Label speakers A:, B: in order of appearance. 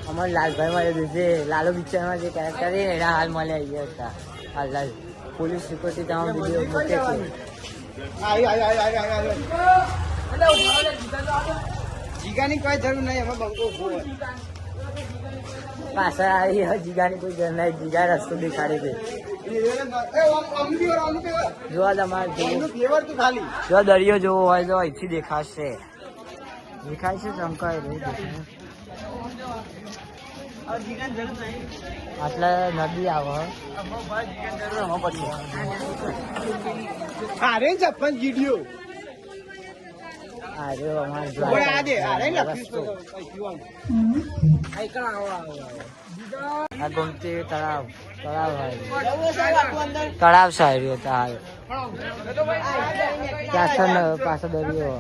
A: અમારે લાલભાઈ મળે છે. લાલો પિક્ચરમાં જે કેરેક્ટર છે એના હાલ મળે ગયા હતા. હાલ પોલીસ સિક્યુરિટી ત્યાં વિડીયો મૂકે છે.
B: જીગાની કોઈ જરૂર નહીં, એમાં બંકો ઉભો હોય.
A: પાછળ આવી જીગાની કોઈ જરૂર નહીં. જીગા રસ્તો દેખાડે છે. જોવા તમારે જો દરિયો જોવો હોય તો અહીંથી દેખાશે. દેખાય છે ચમકાય આટલે નદી આવે આ ગમતી તળાવ તળાવ સાહેબ ત્યાં પાછળ દરિયો